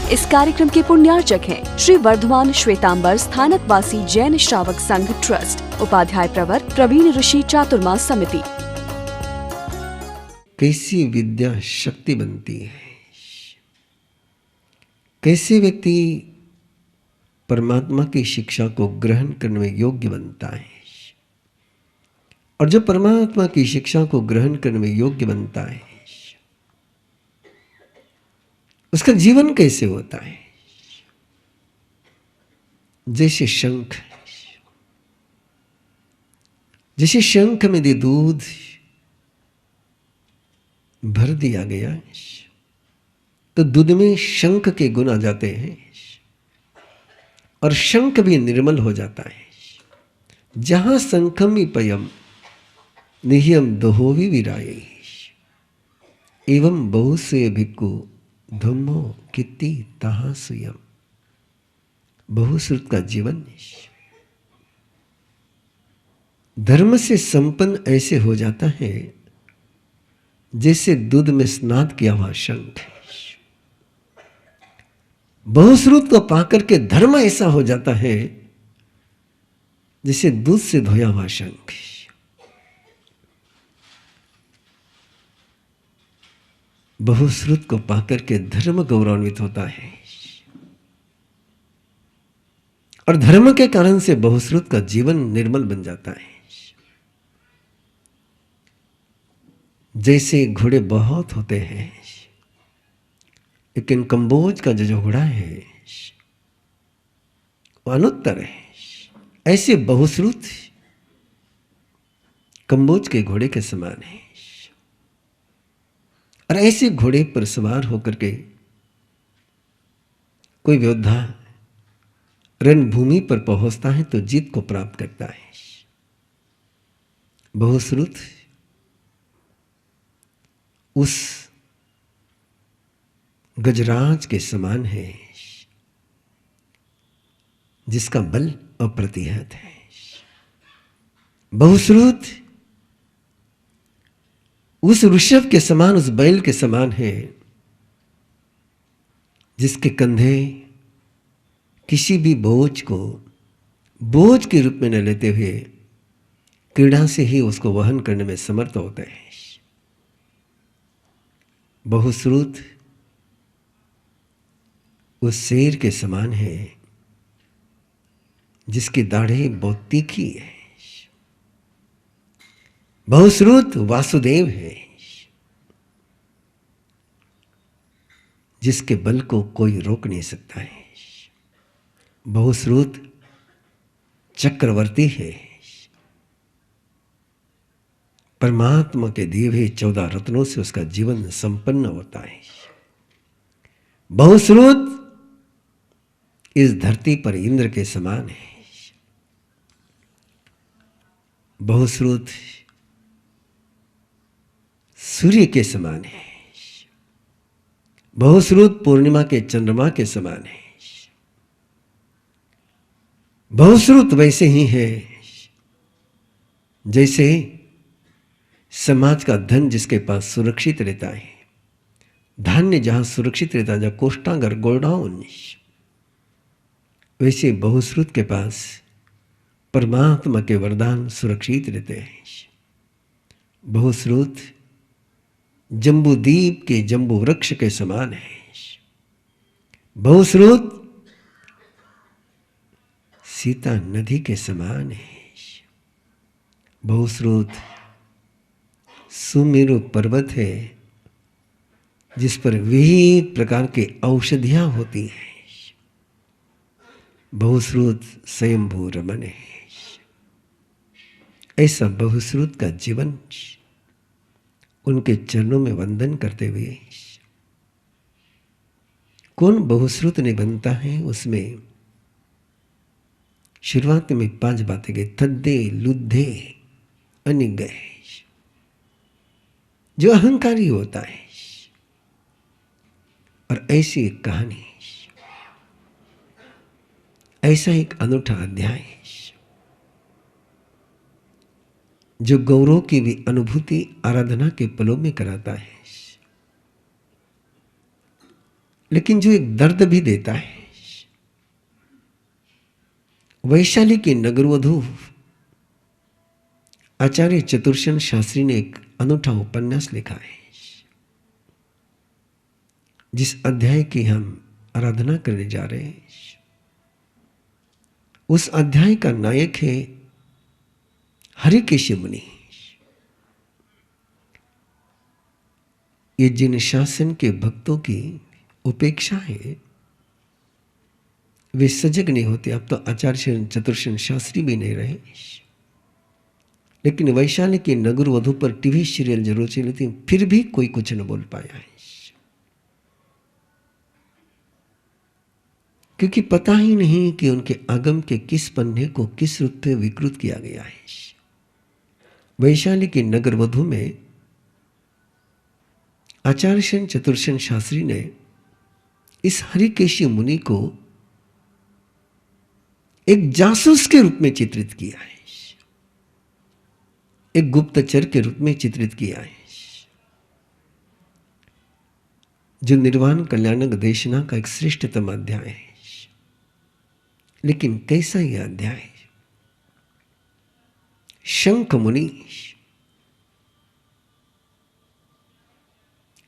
इस कार्यक्रम के पुण्यार्चक हैं श्री वर्धमान श्वेतांबर स्थानकवासी जैन श्रावक संघ ट्रस्ट, उपाध्याय प्रवर प्रवीण ऋषि चातुर्मास समिति। कैसी विद्या शक्ति बनती है, कैसे व्यक्ति परमात्मा की शिक्षा को ग्रहण करने में योग्य बनता है, और जो परमात्मा की शिक्षा को ग्रहण करने में योग्य बनता है उसका जीवन कैसे होता है। जैसे शंख में यदि दूध भर दिया गया तो दूध में शंख के गुण आ जाते हैं और शंख भी निर्मल हो जाता है। जहां शंखमि पयम निह्यम दोहोवि विराये एवं बहु से भिक्खु धम्मो कित्ति तहा सुयम। बहुश्रुत का जीवन धर्म से संपन्न ऐसे हो जाता है जैसे दूध में स्नान किया हुआ शंख। बहुश्रुत को पाकर के धर्म ऐसा हो जाता है जैसे दूध से धोया हुआ शंख। बहुश्रुत को पाकर के धर्म गौरवान्वित होता है और धर्म के कारण से बहुश्रुत का जीवन निर्मल बन जाता है। जैसे घोड़े बहुत होते हैं लेकिन कंबोज का जो घोड़ा है वो अनुत्तर है, ऐसे बहुश्रुत कंबोज के घोड़े के समान है। और ऐसे घोड़े पर सवार होकर के कोई योद्धा रणभूमि पर पहुंचता है तो जीत को प्राप्त करता है। बहुश्रुत उस गजराज के समान है जिसका बल अप्रतिहत है। बहुश्रुत उस ऋषभ के समान, उस बैल के समान है जिसके कंधे किसी भी बोझ को बोझ के रूप में न लेते हुए क्रीड़ा से ही उसको वहन करने में समर्थ होते हैं। बहुश्रुत उस शेर के समान है जिसकी दाढ़ी बहुत तीखी है। बहुश्रुत वासुदेव है जिसके बल को कोई रोक नहीं सकता है। बहुश्रुत चक्रवर्ती है, परमात्मा के दिए हुए 14 रत्नों से उसका जीवन संपन्न होता है। बहुश्रुत इस धरती पर इंद्र के समान है। बहुश्रुत सूर्य के समान है। बहुश्रुत पूर्णिमा के चंद्रमा के समान है। बहुश्रुत वैसे ही है जैसे समाज का धन जिसके पास सुरक्षित रहता है, धान्य जहां सुरक्षित रहता है, जहां कोष्ठागार गोडाउन, वैसे बहुश्रुत के पास परमात्मा के वरदान सुरक्षित रहते हैं। बहुश्रुत जम्बूदीप के जम्बू वृक्ष के समान है। बहुश्रुत सीता नदी के समान है। बहुश्रुत सुमेरु पर्वत है जिस पर विविध प्रकार के औषधियां होती हैं। बहुश्रुत स्वयंभू रमन है। ऐसा बहुश्रुत का जीवन उनके चरणों में वंदन करते हुए कौन बहुश्रुत नहीं बनता है। उसमें शुरुआत में 5 बातें गई, थद्दे लुद्धे अनिगय, जो अहंकारी होता है। और ऐसी एक कहानी, ऐसा एक अनूठा अध्याय जो गौरव की भी अनुभूति आराधना के पलों में कराता है। लेकिन जो एक दर्द भी देता है। वैशाली की नगरवधु आचार्य चतुर्सेन शास्त्री ने एक अनूठा उपन्यास लिखा है। जिस अध्याय की हम आराधना करने जा रहे हैं, उस अध्याय का नायक है हरिकेश मुनि। ये जिन शासन के भक्तों की उपेक्षा है, वे सजग नहीं होते। अब तो आचार्य चतुर्सेन शास्त्री भी नहीं रहे, लेकिन वैशाली की नगर वधु पर टीवी सीरियल जरूर चली थी, फिर भी कोई कुछ न बोल पाया है, क्योंकि पता ही नहीं कि उनके आगम के किस पन्ने को किस रूप में विकृत किया गया है। वैशाली की नगर वधु में आचार्य चतुर्सेन शास्त्री ने इस हरिकेशी मुनि को एक जासूस के रूप में चित्रित किया है, एक गुप्तचर के रूप में चित्रित किया है, जो निर्वाण कल्याणक देशना का एक श्रेष्ठतम अध्याय है। लेकिन कैसा यह अध्याय? शंख मुनि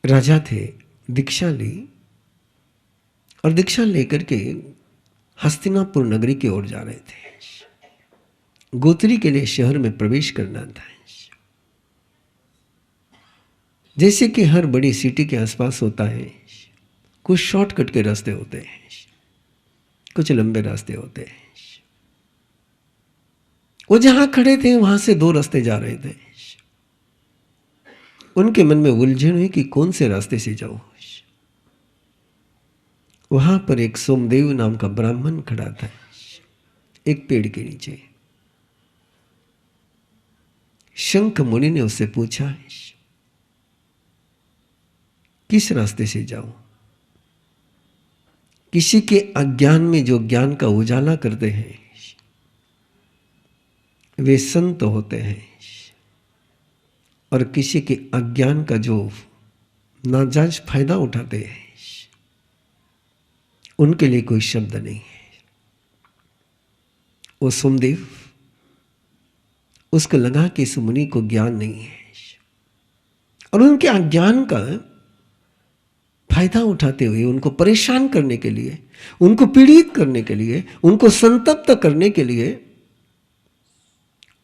राजा थे, दीक्षा ली, और दीक्षा लेकर के हस्तिनापुर नगरी की ओर जा रहे थे। गोत्री के लिए शहर में प्रवेश करना था। जैसे कि हर बड़ी सिटी के आसपास होता है, कुछ शॉर्टकट के रास्ते होते हैं, कुछ लंबे रास्ते होते हैं। वो जहां खड़े थे वहां से दो रास्ते जा रहे थे। उनके मन में उलझन हुई कि कौन से रास्ते से जाऊं। वहां पर एक सोमदेव नाम का ब्राह्मण खड़ा था, एक पेड़ के नीचे। शंख मुनि ने उससे पूछा, किस रास्ते से जाऊं? किसी के अज्ञान में जो ज्ञान का उजाला करते हैं वे संत होते हैं, और किसी के अज्ञान का जो नाजायज फायदा उठाते हैं उनके लिए कोई शब्द नहीं है। वो सोमदेव, उसको लगा कि इस मुनि को ज्ञान नहीं है, और उनके अज्ञान का फायदा उठाते हुए उनको परेशान करने के लिए, उनको पीड़ित करने के लिए, उनको संतप्त करने के लिए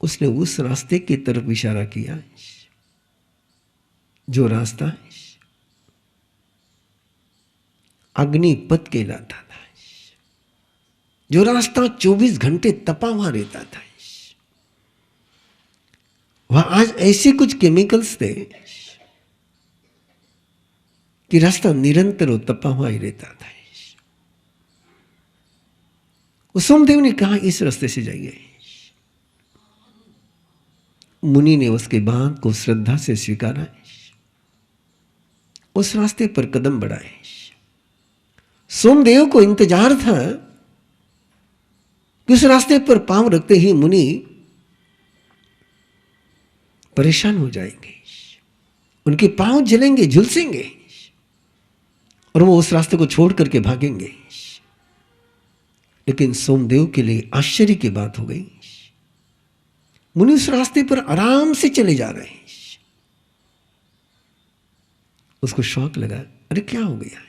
उसने उस रास्ते की तरफ इशारा किया जो रास्ता अग्निपथ कहलाता था, जो रास्ता 24 घंटे तपा हुआ रहता था। वहां आज ऐसे कुछ केमिकल्स थे कि रास्ता निरंतर वो तपा हुआ ही रहता था। उस सोमदेव ने कहा, इस रास्ते से जाइए। मुनि ने उसके बात को श्रद्धा से स्वीकारा, उस रास्ते पर कदम बढ़ाए। सोमदेव को इंतजार था कि उस रास्ते पर पांव रखते ही मुनि परेशान हो जाएंगे, उनके पांव जलेंगे, झुलसेंगे, और वो उस रास्ते को छोड़ करके भागेंगे। लेकिन सोमदेव के लिए आश्चर्य की बात हो गई, मुनि उस रास्ते पर आराम से चले जा रहे हैं। उसको शौक लगा, अरे क्या हो गया,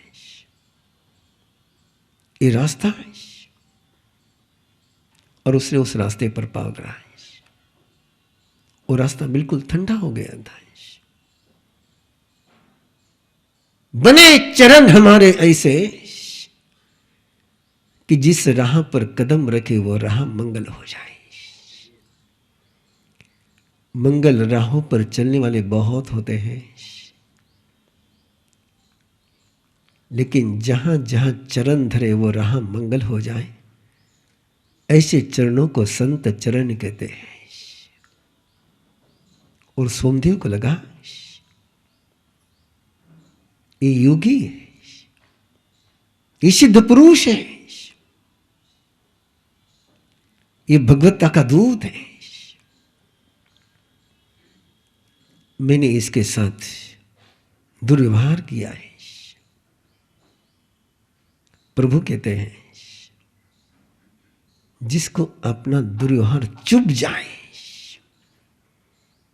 ये रास्ता है। और उसने उस रास्ते पर पाँव रहा है। वो रास्ता बिल्कुल ठंडा हो गया था। बने चरण हमारे ऐसे कि जिस राह पर कदम रखे वो राह मंगल हो जाए। मंगल राहों पर चलने वाले बहुत होते हैं, लेकिन जहां जहां चरण धरे वो राह मंगल हो जाए, ऐसे चरणों को संत चरण कहते हैं। और सोमदेव को लगा ये योगी है, ये सिद्ध पुरुष है, ये भगवत्ता का दूत है। मैंने इसके साथ दुर्व्यवहार किया है, प्रभु कहते हैं जिसको अपना दुर्व्यवहार चुभ जाए,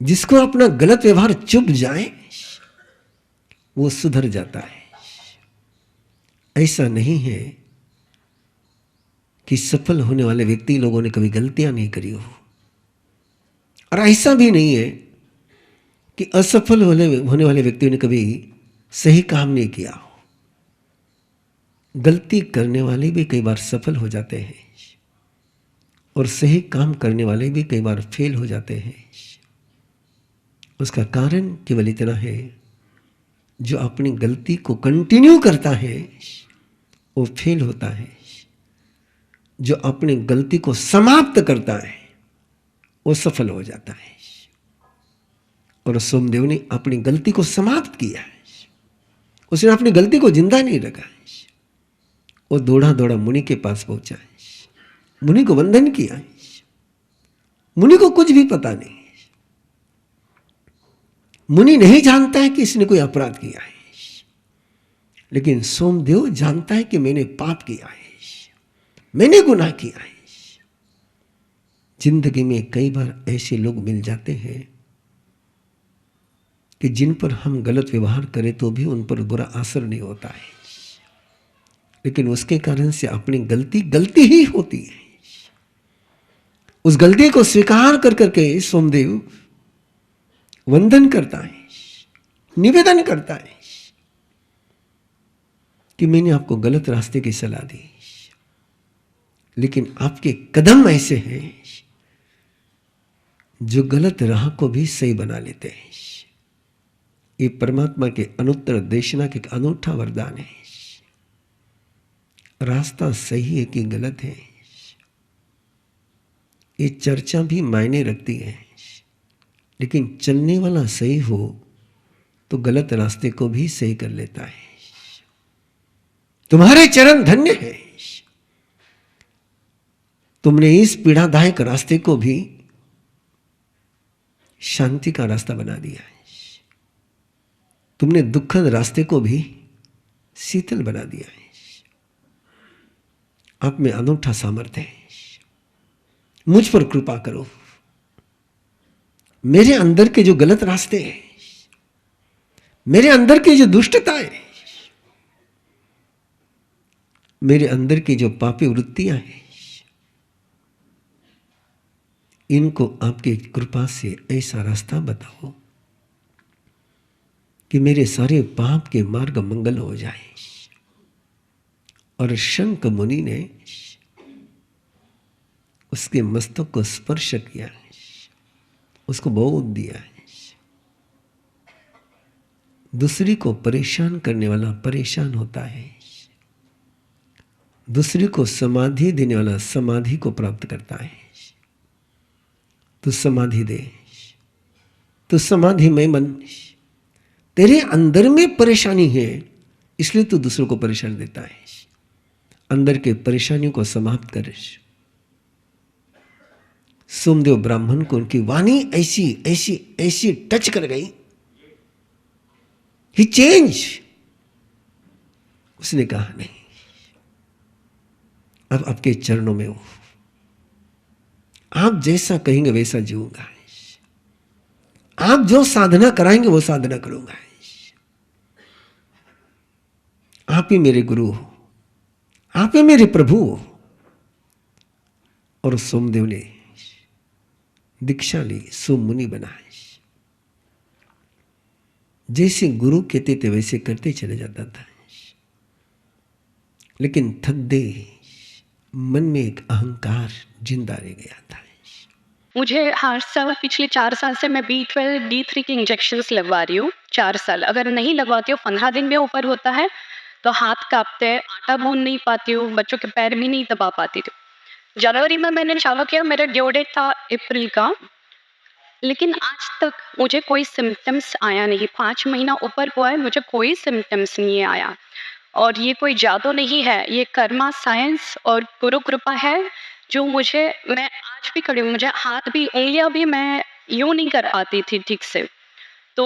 जिसको अपना गलत व्यवहार चुभ जाए, वो सुधर जाता है। ऐसा नहीं है कि सफल होने वाले व्यक्ति लोगों ने कभी गलतियां नहीं करी हो, और ऐसा भी नहीं है कि असफल होने वाले व्यक्तियों ने कभी सही काम नहीं किया हो। गलती करने वाले भी कई बार सफल हो जाते हैं और सही काम करने वाले भी कई बार फेल हो जाते हैं। उसका कारण केवल इतना है, जो अपनी गलती को कंटिन्यू करता है वो फेल होता है, जो अपनी गलती को समाप्त करता है वो सफल हो जाता है। और सोमदेव ने अपनी गलती को समाप्त किया है, उसने अपनी गलती को जिंदा नहीं रखा। वो दौड़ा दौड़ा मुनि के पास पहुंचा है, मुनि को वंदन किया है। मुनि को कुछ भी पता नहीं, मुनि नहीं जानता है कि इसने कोई अपराध किया है, लेकिन सोमदेव जानता है कि मैंने पाप किया है, मैंने गुनाह किया है। जिंदगी में कई बार ऐसे लोग मिल जाते हैं कि जिन पर हम गलत व्यवहार करें तो भी उन पर बुरा असर नहीं होता है, लेकिन उसके कारण से अपनी गलती ही होती है। उस गलती को स्वीकार कर करके सोमदेव वंदन करता है, निवेदन करता है कि मैंने आपको गलत रास्ते की सलाह दी, लेकिन आपके कदम ऐसे हैं जो गलत राह को भी सही बना लेते हैं। ये परमात्मा के अनुत्तर देशना के एक अनूठा वरदान है। रास्ता सही है कि गलत है, ये चर्चा भी मायने रखती है, लेकिन चलने वाला सही हो तो गलत रास्ते को भी सही कर लेता है। तुम्हारे चरण धन्य है, तुमने इस पीड़ादायक रास्ते को भी शांति का रास्ता बना दिया है, तुमने दुखद रास्ते को भी शीतल बना दिया है। आप में अनूठा सामर्थ्य है, मुझ पर कृपा करो। मेरे अंदर के जो गलत रास्ते हैं, मेरे अंदर की जो दुष्टता है, मेरे अंदर की जो पापी वृत्तियां हैं, इनको आपकी कृपा से ऐसा रास्ता बताओ कि मेरे सारे पाप के मार्ग मंगल हो जाए। और शंख मुनि ने उसके मस्तक को स्पर्श किया, उसको बोध दिया है। दूसरी को परेशान करने वाला परेशान होता है, दूसरी को समाधि देने वाला समाधि को प्राप्त करता है। तू समाधि दे, तू समाधि में मन, तेरे अंदर में परेशानी है इसलिए तू दूसरों को परेशान देता है। अंदर के परेशानियों को समाप्त कर। सोमदेव ब्राह्मण को उनकी वाणी ऐसी ऐसी ऐसी टच कर गई, ही चेंज। उसने कहा नहीं, अब आपके चरणों में हो, आप जैसा कहेंगे वैसा जीऊंगा, आप जो साधना कराएंगे वो साधना करूंगा, आप ही मेरे गुरु हो, आप ही मेरे प्रभु हो। और सोमदेव ने दीक्षा ली, सोम मुनि बना। जैसे गुरु कहते थे वैसे करते चले जाता था, लेकिन थद्दे मन में एक अहंकार जिंदा रह गया था। मुझे हर साल पिछले 4 साल से मैं B12 D3 के इंजेक्शन्स लगवा रही हूँ। 4 साल अगर नहीं लगवाती हूँ 15 दिन में ऊपर होता है तो हाथ कांपते हैं, आटा भून नहीं पाती हूँ, बच्चों के पैर भी नहीं दबा पाती थी। जनवरी में मैंने चालू किया, मेरा ड्यू डेट था अप्रैल का, लेकिन आज तक मुझे कोई सिम्टम्स आया नहीं। 5 महीना ऊपर हुआ है, मुझे कोई सिम्टम्स नहीं आया। और ये कोई जादू नहीं है, ये कर्मा साइंस और गुरु कृपा है जो मैं आज भी खड़ी हूँ। मुझे हाथ भी, उंगलियां भी मैं यूं नहीं कर पाती थी ठीक से। तो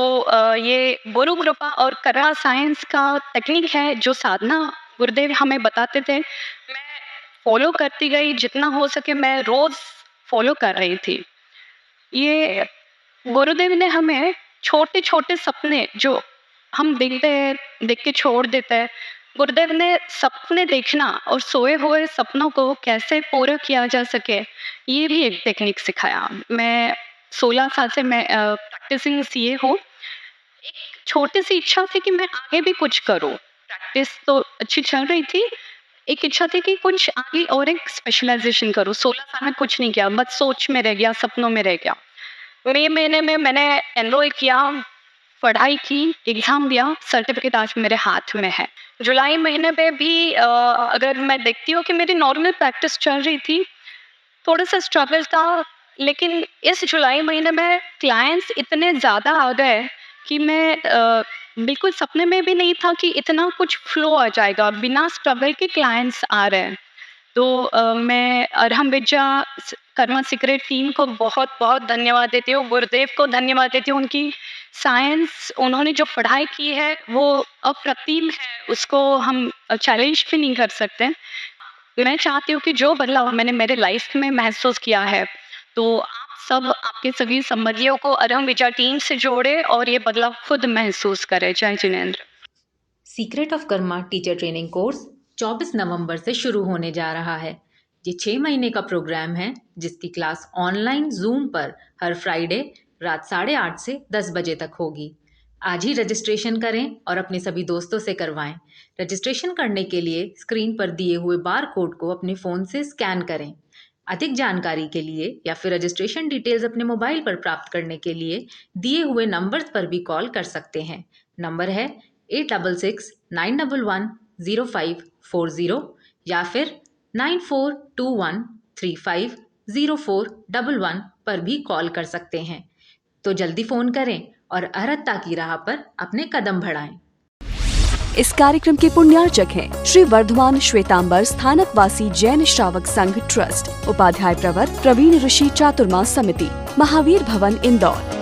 ये गुरु कृपा और कर्मा साइंस का टेक्निक है जो साधना गुरुदेव हमें बताते थे, मैं फॉलो करती गई, जितना हो सके मैं रोज फॉलो कर रही थी। ये गुरुदेव ने हमें छोटे छोटे सपने जो हम देखते हैं, देख के छोड़ देते हैं, गुरुदेव ने सपने देखना और सोए हुए सपनों को कैसे पूरा किया जा सके, ये भी एक टेक्निक सिखाया। मैं 16 साल से मैं प्रैक्टिसिंग सीए हूँ। एक छोटी सी इच्छा थी कि मैं आगे भी कुछ करूँ। प्रैक्टिस तो अच्छी चल रही थी, एक इच्छा थी कि कुछ आगे और एक स्पेशलाइजेशन करूँ। 16 साल में कुछ नहीं किया, बस सोच में रह गया, सपनों में रह गया। मई महीने में मैंने एनरोल किया, पढ़ाई की, एग्ज़ाम दिया, सर्टिफिकेट आज मेरे हाथ में है। जुलाई महीने में भी अगर मैं देखती हूँ कि मेरी नॉर्मल प्रैक्टिस चल रही थी, थोड़ा सा स्ट्रगल था, लेकिन इस जुलाई महीने में क्लाइंट्स इतने ज़्यादा आ गए कि मैं बिल्कुल सपने में भी नहीं था कि इतना कुछ फ्लो आ जाएगा, बिना स्ट्रगल के क्लाइंट्स आ रहे हैं। तो मैं अरहम विद्या कर्मा सीक्रेट टीम को बहुत बहुत धन्यवाद देती हूँ, गुरुदेव को धन्यवाद देती हूँ। उनकी साइंस, उन्होंने जो पढ़ाई की है वो अप्रतिम है, उसको हम चैलेंज भी नहीं कर सकते। मैं चाहती हूँ कि जो बदलाव मैंने मेरे लाइफ में महसूस किया है, तो आप सब, आपके सभी संबंधियों को अरहम विद्या टीम से जोड़े और ये बदलाव खुद महसूस करें। जय Jinendra. Secret of Karma teacher training course 24 नवंबर से शुरू होने जा रहा है। ये 6 महीने का प्रोग्राम है, जिसकी क्लास ऑनलाइन जूम पर हर फ्राइडे रात 8:30 से 10 बजे तक होगी। आज ही रजिस्ट्रेशन करें और अपने सभी दोस्तों से करवाएं। रजिस्ट्रेशन करने के लिए स्क्रीन पर दिए हुए बार कोड को अपने फ़ोन से स्कैन करें। अधिक जानकारी के लिए या फिर रजिस्ट्रेशन डिटेल्स अपने मोबाइल पर प्राप्त करने के लिए दिए हुए नंबर्स पर भी कॉल कर सकते हैं। नंबर है 8669110540 या फिर 9421350411 पर भी कॉल कर सकते हैं। तो जल्दी फ़ोन करें और अहर्ता की राह पर अपने कदम बढ़ाएं। इस कार्यक्रम के पुण्यार्चक हैं श्री वर्धमान श्वेतांबर स्थानकवासी जैन श्रावक संघ ट्रस्ट, उपाध्याय प्रवर प्रवीण ऋषि चातुर्मास समिति, महावीर भवन इंदौर।